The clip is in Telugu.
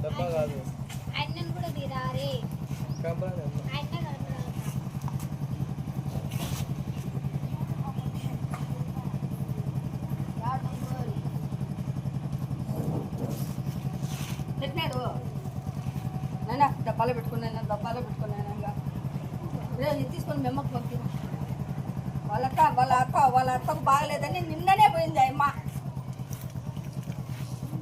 డబ్బా కాదు అన్నను కూడా తీరారే పెట్టినాడు నైనా డబ్బాలో పెట్టుకున్నాను ఇది తీసుకొని మెమ్మకు పంపిన వాళ్ళ అత్తకు బాగలేదని నిన్ననే పోయింది అమ్మ.